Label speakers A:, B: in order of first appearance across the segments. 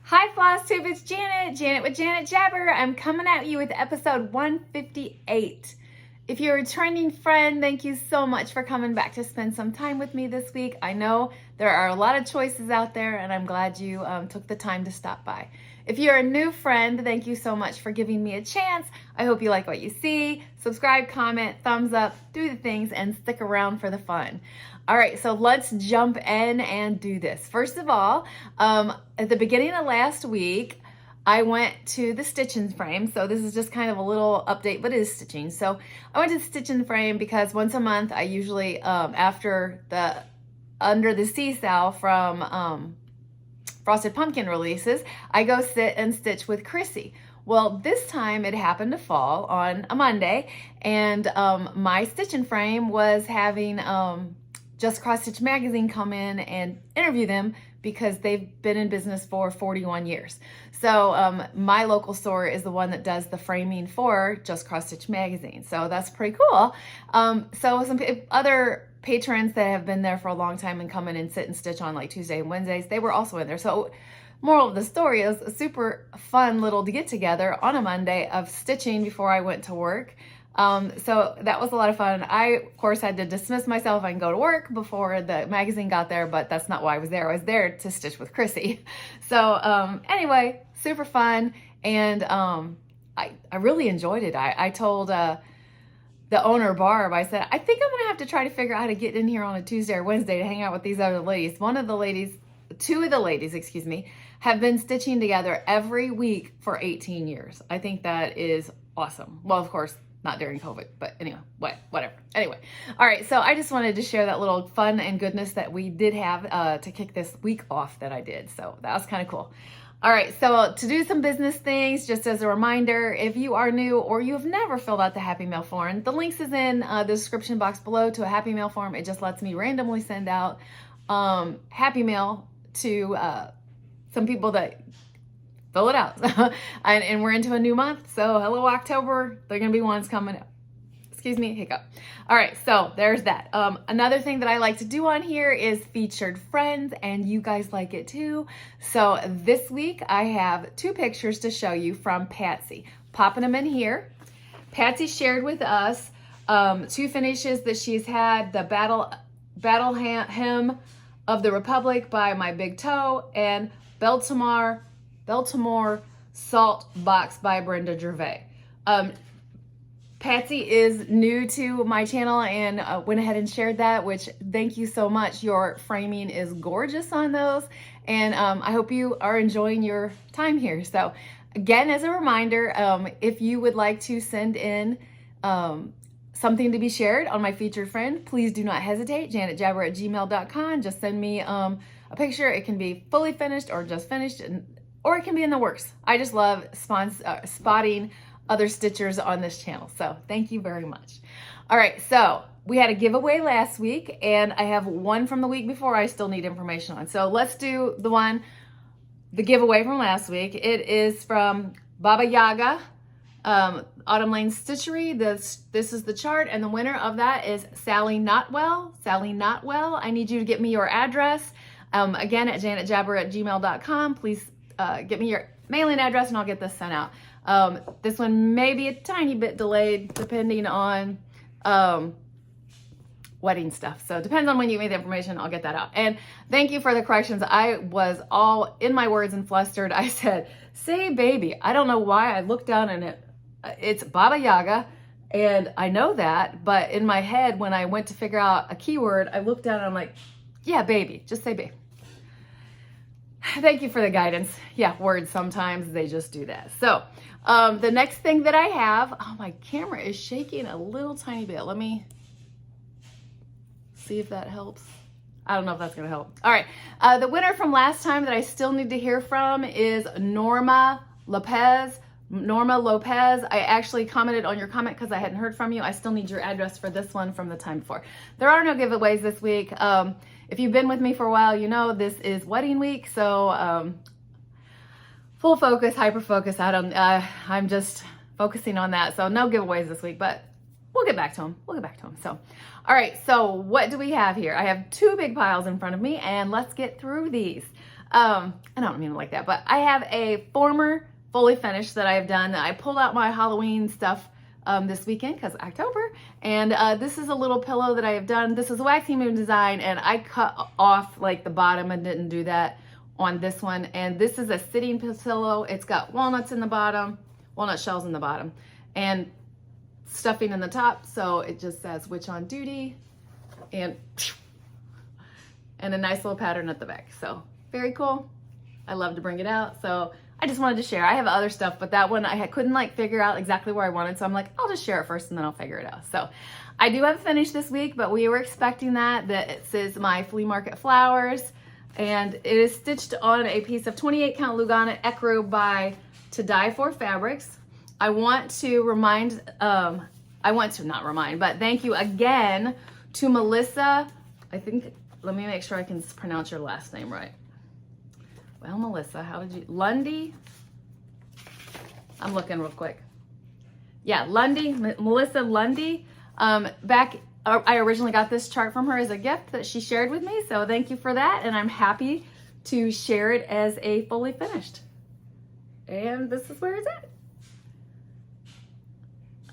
A: Hi Flosstube, it's Janet with Janet Jabber. I'm coming at you with episode 158. If you're a returning friend, thank you so much for coming back to spend some time with me this week. I know there are a lot of choices out there and I'm glad you took the time to stop by. If you're a new friend, thank you so much for giving me a chance. I hope you like what you see. Subscribe, comment, thumbs up, do the things, and stick around for the fun. All right, so let's jump in and do this. First of all, at the beginning of last week, I went to the stitching frame. So this is just kind of a little update, but it is stitching. So I went to the stitching frame because once a month, I usually, after the Under the Sea sale from Frosted Pumpkin releases, I go sit and stitch with Chrissy. Well, this time it happened to fall on a Monday, and my stitching frame was having Just Cross Stitch magazine come in and interview them because they've been in business for 41 years. So my local store is the one that does the framing for Just Cross Stitch magazine. So that's pretty cool. So some other patrons that have been there for a long time and come in and sit and stitch on like Tuesday and Wednesdays, they were also in there. So moral of the story is a super fun little get together on a Monday of stitching before I went to work. So that was a lot of fun. I, of course, had to dismiss myself and go to work before the magazine got there, but that's not why I was there. I was there to stitch with Chrissy. So anyway, super fun. And I really enjoyed it. I told the owner, Barb, I said, I think I'm going to have to try to figure out how to get in here on a Tuesday or Wednesday to hang out with these other ladies. Two of the ladies, excuse me, have been stitching together every week for 18 years. I think that is awesome. Well, of course, not during COVID, but anyway, whatever. Anyway, all right, so I just wanted to share that little fun and goodness that we did have to kick this week off that I did. So that was kind of cool. All right, so to do some business things, just as a reminder, if you are new or you have never filled out the Happy Mail form, the links is in the description box below to a Happy Mail form. It just lets me randomly send out Happy Mail to some people that fill it out. and we're into a new month, so hello October. There are gonna be ones coming up. Excuse me, hiccup. All right, so there's that. Another thing that I like to do on here is featured friends, and you guys like it too. So this week I have two pictures to show you from Patsy. Popping them in here. Patsy shared with us two finishes that she's had, the Battle Hymn of the Republic by My Big Toe and Baltimore Salt Box by Brenda Gervais. Patsy is new to my channel and went ahead and shared that, which thank you so much. Your framing is gorgeous on those, and I hope you are enjoying your time here. So again, as a reminder, if you would like to send in something to be shared on my featured friend, please do not hesitate. janetjabber@gmail.com. Just send me a picture. It can be fully finished or just finished, or it can be in the works. I just love spotting other stitchers on this channel. So thank you very much. All right, so we had a giveaway last week and I have one from the week before I still need information on. So let's do the giveaway from last week. It is from Baba Yaga, Autumn Lane Stitchery. This is the chart, and the winner of that is Sally Notwell. Sally Notwell, I need you to get me your address. Again, at janetjabber@gmail.com. Please get me your mailing address and I'll get this sent out. This one may be a tiny bit delayed depending on wedding stuff. So it depends on when you give me the information, I'll get that out. And thank you for the corrections. I was all in my words and flustered. I said, say baby. I don't know why. I looked down and it's Baba Yaga. And I know that, but in my head, when I went to figure out a keyword, I looked down and I'm like, yeah, baby, just say baby. Thank you for the guidance. Yeah, words, sometimes they just do that. So the next thing that I have, oh, my camera is shaking a little tiny bit. Let me see if that helps. I don't know if that's gonna help. All right, the winner from last time that I still need to hear from is Norma Lopez. Norma Lopez, I actually commented on your comment because I hadn't heard from you. I still need your address for this one from the time before. There are no giveaways this week. If you've been with me for a while, you know this is wedding week, so full focus, hyper focus. I'm just focusing on that. So no giveaways this week, but we'll get back to them. So, all right. So what do we have here? I have two big piles in front of me, and let's get through these. I don't mean it like that, but I have a former fully finished that I have done. I pulled out my Halloween stuff this weekend because October, and this is a little pillow that I have done. This is a waxy moon design, and I cut off like the bottom and didn't do that on this one. And this is a sitting pillow. It's got walnuts in the bottom, walnut shells in the bottom, and stuffing in the top. So it just says witch on duty, and a nice little pattern at the back. So very cool. I love to bring it out. So I just wanted to share. I have other stuff, but that one I couldn't like figure out exactly where I wanted. So I'm like, I'll just share it first and then I'll figure it out. So I do have a finish this week, but we were expecting that. This is my flea market flowers, and it is stitched on a piece of 28 count Lugana Ecru by To Die For Fabrics. I want to not remind, but thank you again to Melissa. Let me make sure I can pronounce your last name right. Well, Melissa, how did you, Lundy? I'm looking real quick. Yeah, Lundy, Melissa Lundy. I originally got this chart from her as a gift that she shared with me, so thank you for that, and I'm happy to share it as a fully finished. And this is where it's at.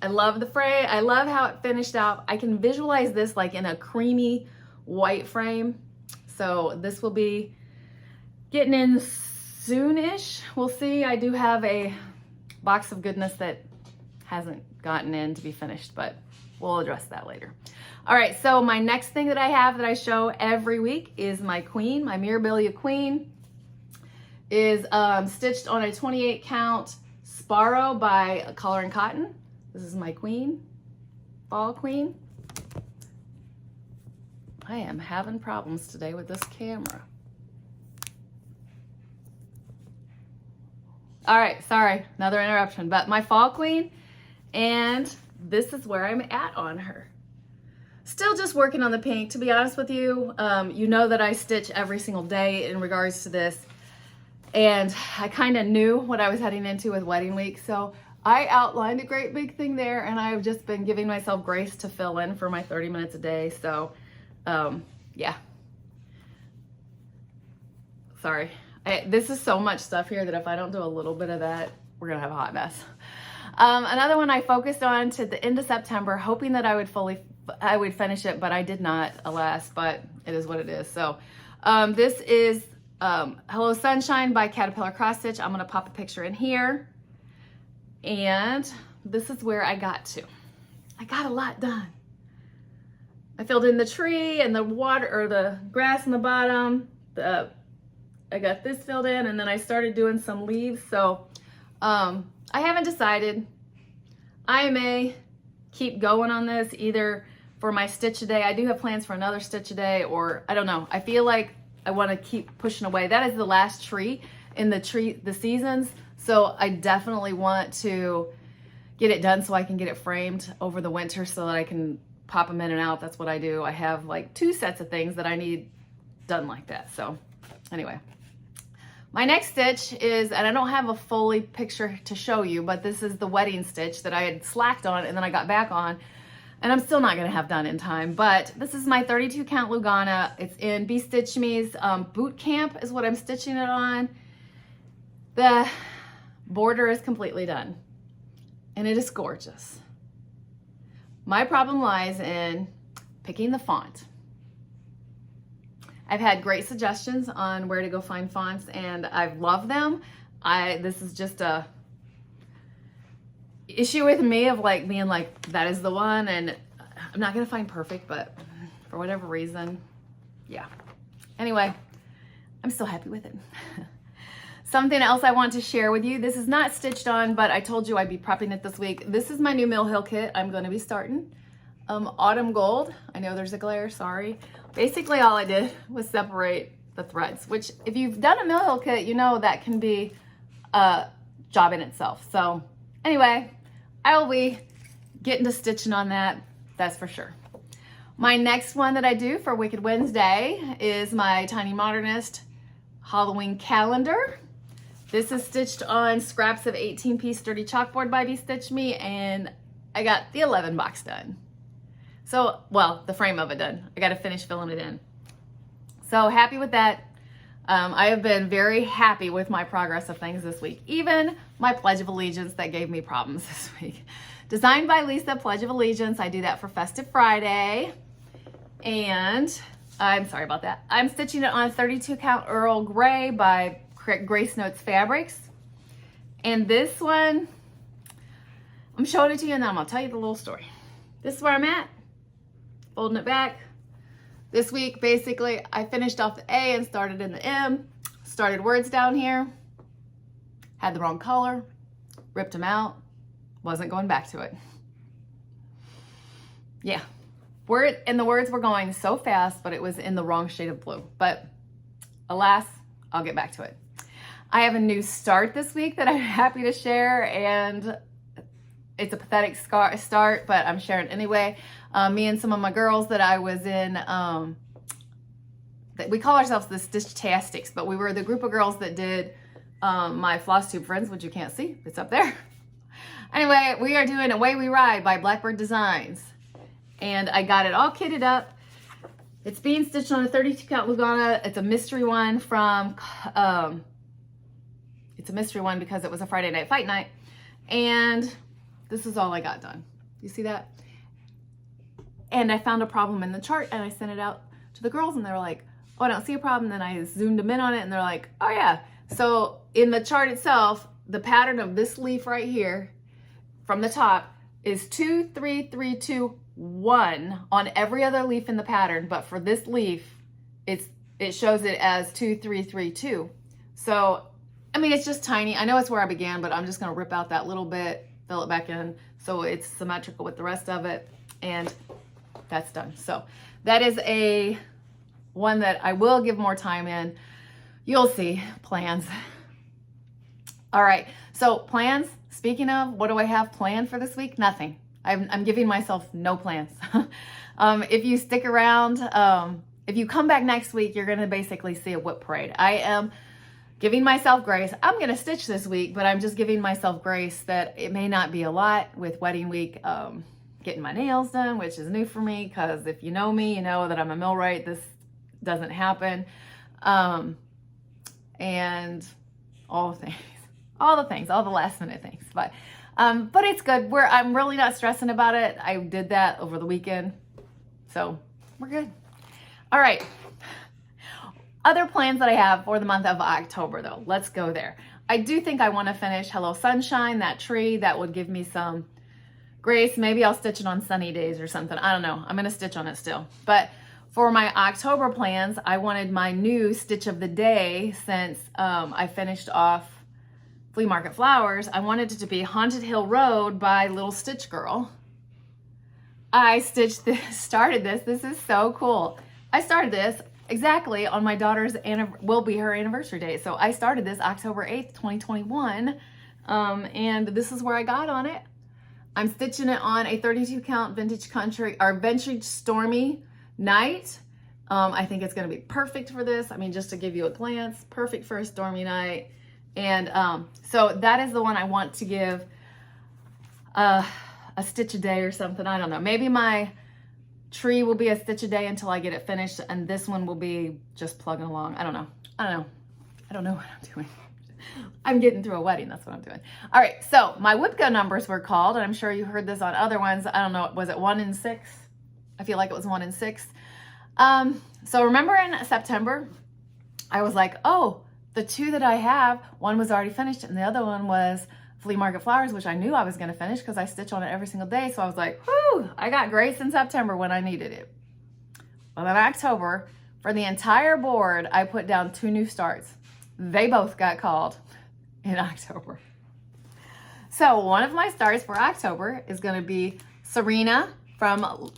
A: I love the fray. I love how it finished out. I can visualize this like in a creamy white frame. So this will be getting in soon-ish. We'll see. I do have a box of goodness that hasn't gotten in to be finished, but we'll address that later. All right, so my next thing that I have that I show every week is my queen. My Mirabilia queen is stitched on a 28 count Sparrow by Color and Cotton. This is my queen, fall queen. I am having problems today with this camera. All right, sorry, another interruption, but my fall queen, and this is where I'm at on her. Still just working on the pink, to be honest with you. You know that I stitch every single day in regards to this, and I kind of knew what I was heading into with wedding week, so I outlined a great big thing there, and I've just been giving myself grace to fill in for my 30 minutes a day, so yeah. Sorry. This is so much stuff here that if I don't do a little bit of that, we're gonna have a hot mess. Another one I focused on to the end of September, hoping that I would finish it, but I did not, alas, but it is what it is. So this is Hello Sunshine by Caterpillar Cross Stitch. I'm gonna pop a picture in here. And this is where I got to. I got a lot done. I filled in the tree and the water, or the grass in the bottom. I got this filled in, and then I started doing some leaves. So I haven't decided. I may keep going on this either for my stitch a day. I do have plans for another stitch a day, or I don't know. I feel like I want to keep pushing away. That is the last tree in the seasons. So I definitely want to get it done so I can get it framed over the winter so that I can pop them in and out. That's what I do. I have like 2 sets of things that I need done like that. So anyway, my next stitch is, and I don't have a fully picture to show you, but this is the wedding stitch that I had slacked on and then I got back on, and I'm still not going to have done in time. But this is my 32 count Lugana. It's in Be Stitch Me's Boot Camp is what I'm stitching it on. The border is completely done, and it is gorgeous. My problem lies in picking the font. I've had great suggestions on where to go find fonts, and I've loved them. This is just a issue with me of like being like, that is the one, and I'm not gonna find perfect, but for whatever reason, yeah. Anyway, I'm still happy with it. Something else I want to share with you. This is not stitched on, but I told you I'd be prepping it this week. This is my new Mill Hill kit. I'm going to be starting Autumn Gold. I know there's a glare, sorry. Basically all I did was separate the threads, which if you've done a Mill Hill kit, you know that can be a job in itself. So anyway, I will be getting to stitching on that, that's for sure. My next one that I do for Wicked Wednesday is my Tiny Modernist Halloween calendar. This is stitched on scraps of 18-piece sturdy chalkboard by Be Stitch Me, and I got the 11 box done. So, well, the frame of it done. I got to finish filling it in. So happy with that. I have been very happy with my progress of things this week. Even my Pledge of Allegiance that gave me problems this week. Designed by Lisa, Pledge of Allegiance. I do that for Festive Friday. And I'm sorry about that. I'm stitching it on 32 count Earl Grey by Grace Notes Fabrics. And this one, I'm showing it to you and then I'm gonna tell you the little story. This is where I'm at, folding it back. This week, basically, I finished off the A and started in the M, started words down here, had the wrong color, ripped them out, wasn't going back to it. Yeah, the words were going so fast, but it was in the wrong shade of blue. But alas, I'll get back to it. I have a new start this week that I'm happy to share, and it's a pathetic start, but I'm sharing anyway. Me and some of my girls that I was in, we call ourselves the Stitch-tastics, but we were the group of girls that did my Flosstube friends, which you can't see, it's up there. Anyway, we are doing Away We Ride by Blackbird Designs. And I got it all kitted up. It's being stitched on a 32 count Lugana. It's a mystery one from, it's a mystery one because it was a Friday night fight night. And this is all I got done. You see that? And I found a problem in the chart and I sent it out to the girls and they were like, oh, I don't see a problem. Then I zoomed them in on it and they're like, oh yeah. So in the chart itself, the pattern of this leaf right here from the top is 2, 3, 3, 2, 1 on every other leaf in the pattern. But for this leaf, it shows it as 2, 3, 3, 2. So, I mean, it's just tiny. I know it's where I began, but I'm just gonna rip out that little bit, fill it back in so it's symmetrical with the rest of it, and that's done. So that is a one that I will give more time in. You'll see. Plans. All right, so plans. Speaking of, what do I have planned for this week? Nothing. I'm giving myself no plans. If you stick around, if you come back next week, you're gonna basically see a whip parade. I am giving myself grace. I'm gonna stitch this week, but I'm just giving myself grace that it may not be a lot with wedding week, getting my nails done, which is new for me, because if you know me, you know that I'm a millwright. This doesn't happen. And all the things, all the last minute things. But it's good. I'm really not stressing about it. I did that over the weekend, so we're good. All right. Other plans that I have for the month of October, though. Let's go there. I do think I want to finish Hello Sunshine, that tree. That would give me some grace. Maybe I'll stitch it on sunny days or something. I don't know. I'm going to stitch on it still. But for my October plans, I wanted my new stitch of the day since I finished off Flea Market Flowers. I wanted it to be Haunted Hill Road by Little Stitch Girl. I stitched this, started this. This is so cool. I started this exactly on my daughter's, will be her anniversary date. So I started this October 8th, 2021. And this is where I got on it. I'm stitching it on a 32 count Vintage Country, or Vintage Stormy Night. I think it's gonna be perfect for this. I mean, just to give you a glance, perfect for a stormy night. And so that is the one I want to give a stitch a day or something. I don't know. Maybe my tree will be a stitch a day until I get it finished, and this one will be just plugging along. I don't know what I'm doing. I'm getting through a wedding. That's what I'm doing. All right. So my Whipgo numbers were called, and I'm sure you heard this on other ones. I don't know. Was it 1 and 6? I feel like it was 1 and 6. So remember in September, I was like, oh, the 2 that I have, one was already finished and the other one was Flea Market Flowers, which I knew I was going to finish because I stitch on it every single day. So I was like, whoo, I got grace in September when I needed it. Well, in October, for the entire board, I put down 2 new starts. They both got called in October. So one of my starts for October is going to be Serena from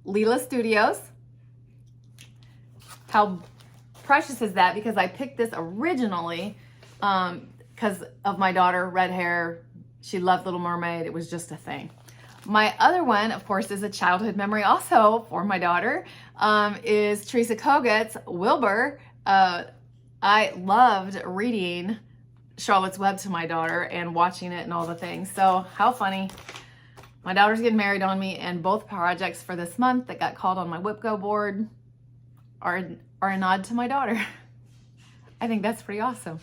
A: Leela Studios. How precious is that? Because I picked this originally because of my daughter, red hair. She loved Little Mermaid. It was just a thing. My other one, of course, is a childhood memory also for my daughter, is Teresa Kogut's Wilbur. I loved reading Charlotte's Web to my daughter and watching it and all the things. So how funny. My daughter's getting married on me, and both projects for this month that got called on my Whipgo board are a nod to my daughter. I think that's pretty awesome.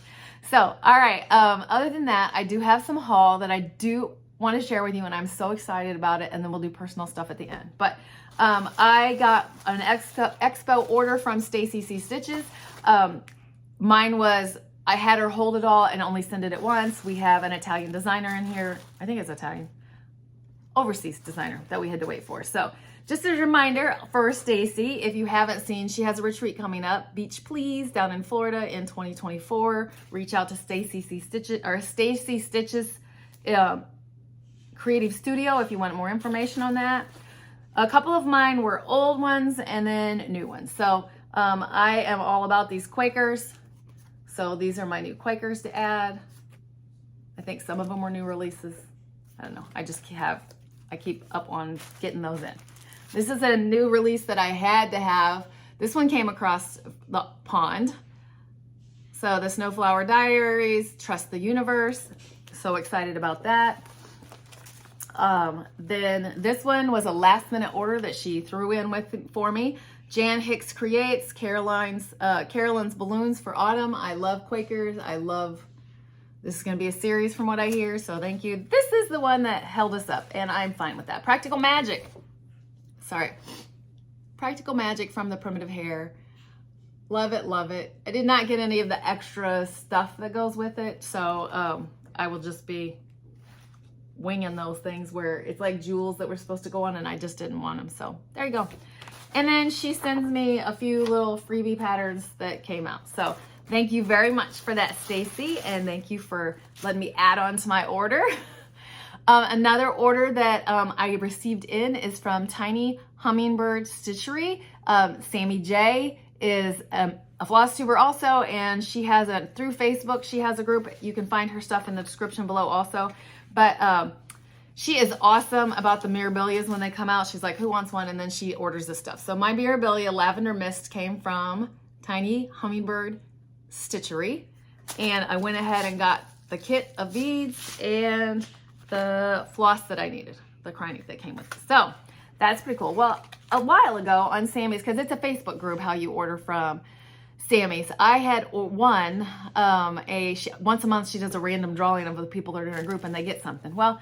A: So, all right. Other than that, I do have some haul that I do want to share with you, and I'm so excited about it. And then we'll do personal stuff at the end. But I got an expo order from Stacie Stitches. Mine was, I had her hold it all and only send it at once. We have an Italian designer in here. I think it's Italian. Overseas designer that we had to wait for. So just as a reminder for Stacie, if you haven't seen, she has a retreat coming up, Beach Please, down in Florida in 2024. Reach out to Stacie Stitches or Stacie Stitches Creative Studio if you want more information on that. A couple of mine were old ones and then new ones. So I am all about these Quakers. So these are my new Quakers to add. I think some of them were new releases. I don't know. I keep up on getting those in. This is a new release that I had to have. This one came across the pond. So the Snowflower Diaries, Trust the Universe. So excited about that. Then this one was a last minute order that she threw in for me. Jan Hicks Creates, Caroline's Balloons for Autumn. I love Quakers. This is going to be a series from what I hear, so thank you. This is the one that held us up, and I'm fine with that. Practical Magic from the Primitive Hair. Love it, love it. I did not get any of the extra stuff that goes with it, so I will just be winging those things where it's like jewels that were supposed to go on, and I just didn't want them, so there you go. And then she sends me a few little freebie patterns that came out, so thank you very much for that, Stacie, and thank you for letting me add on to my order. Another order that I received in is from Tiny Hummingbird Stitchery. Sammy J is a Flosstuber also, and she has through Facebook, she has a group. You can find her stuff in the description below also. But she is awesome about the Mirabilias when they come out. She's like, who wants one? And then she orders this stuff. So my Mirabilia Lavender Mist came from Tiny Hummingbird Stitchery, and I went ahead and got the kit of beads and the floss that I needed, the Krynic that came with it. So that's pretty cool. Well, a while ago on Sammy's, because it's a Facebook group how you order from Sammy's, I had won once a month she does a random drawing of the people that are in her group and they get something. Well,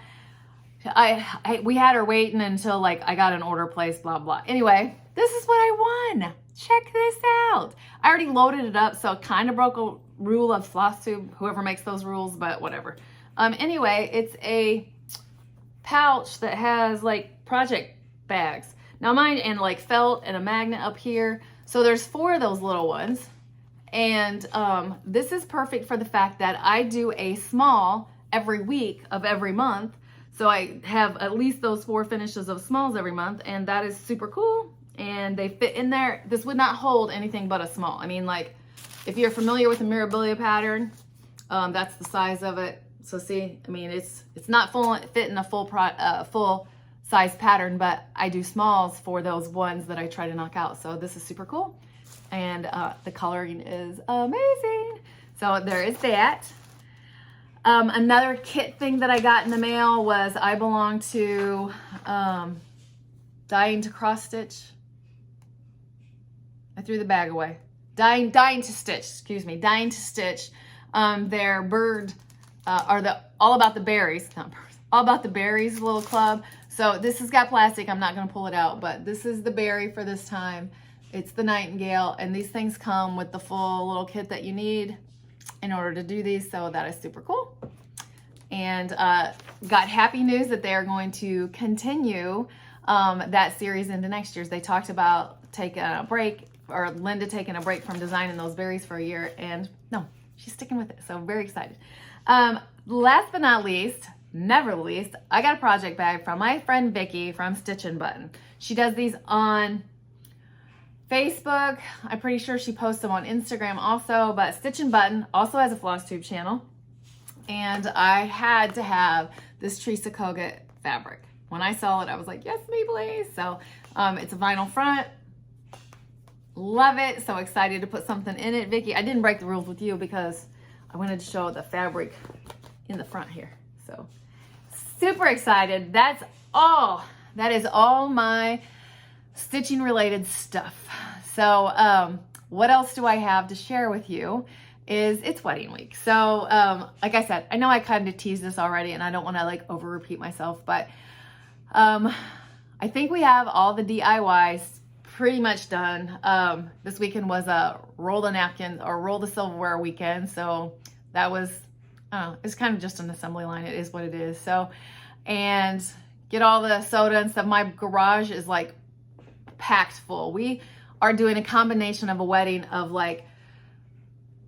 A: we had her waiting until like I got an order placed, blah blah. Anyway, this is what I won. Check this out. I already loaded it up, so it kind of broke a rule of Flosstube, whoever makes those rules, but whatever. Anyway, it's a pouch that has like project bags. Now mine, and like felt and a magnet up here. So there's 4 of those little ones. And this is perfect for the fact that I do a small every week of every month. So I have at least those 4 finishes of smalls every month, and that is super cool. And they fit in there. This would not hold anything but a small. I mean, like, if you're familiar with the Mirabilia pattern, that's the size of it. So see, I mean, it's not fit in a full size pattern, but I do smalls for those ones that I try to knock out. So this is super cool. And the coloring is amazing. So there is that. Another kit thing that I got in the mail was I belong to Dying to Cross Stitch. I threw the bag away. Dying to Stitch, excuse me. Dying to Stitch. Their bird, All About the Berries, not birds, All About the Berries little club. So this has got plastic. I'm not going to pull it out, but this is the berry for this time. It's the nightingale, and these things come with the full little kit that you need in order to do these, so that is super cool. And got happy news that they are going to continue that series into next year's. They talked about taking a break, or Linda taking a break from designing those berries for a year, and no, she's sticking with it, so very excited. Last but not least, never least, I got a project bag from my friend Vicky from StitchNButton. She does these on Facebook. I'm pretty sure she posts them on Instagram also, but StitchNButton also has a Flosstube channel. And I had to have this Teresa Kogut fabric. When I saw it, I was like, yes, me please. So it's a vinyl front. Love it. So excited to put something in it. Vicky, I didn't break the rules with you because I wanted to show the fabric in the front here. So super excited. That's all. That is all my stitching related stuff. So what else do I have to share with you? is it's wedding week. So like I said, I know I kind of teased this already and I don't want to like over repeat myself, but I think we have all the DIYs pretty much done. This weekend was a roll the napkins or roll the silverware weekend. So that was, it's kind of just an assembly line. It is what it is. So, and get all the soda and stuff. My garage is like packed full. We are doing a combination of a wedding of like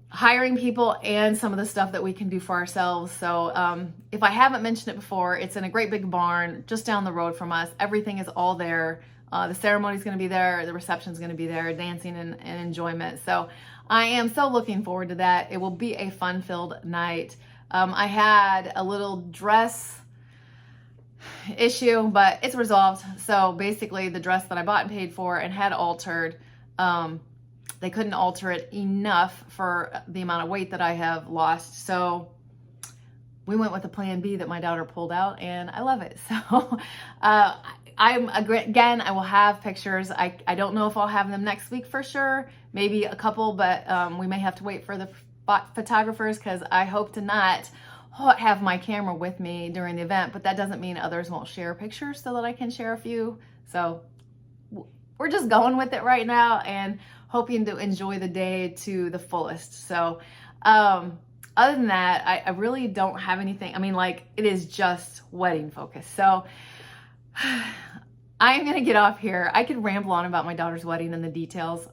A: hiring people and some of the stuff that we can do for ourselves. So if I haven't mentioned it before, it's in a great big barn just down the road from us. Everything is all there. The ceremony is going to be there. The reception is going to be there, dancing and enjoyment. So I am so looking forward to that. It will be a fun-filled night. I had a little dress issue, but it's resolved. So basically the dress that I bought and paid for and had altered, they couldn't alter it enough for the amount of weight that I have lost. So we went with a plan B that my daughter pulled out, and I love it. So again, I will have pictures. I don't know if I'll have them next week for sure, maybe a couple, but we may have to wait for the photographers because I hope to not have my camera with me during the event, but that doesn't mean others won't share pictures so that I can share a few. So we're just going with it right now and hoping to enjoy the day to the fullest. So other than that, I really don't have anything. I mean, like, it is just wedding focused. So I'm gonna get off here. I could ramble on about my daughter's wedding and the details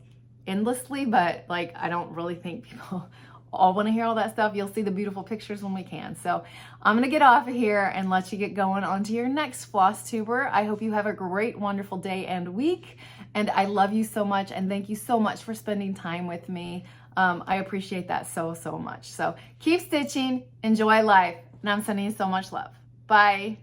A: endlessly, but like, I don't really think people all want to hear all that stuff. You'll see the beautiful pictures when we can. So I'm gonna get off of here and let you get going on to your next Flosstuber. I hope you have a great, wonderful day and week. And I love you so much, and thank you so much for spending time with me. I appreciate that so, so much. So keep stitching, enjoy life, and I'm sending you so much love. Bye.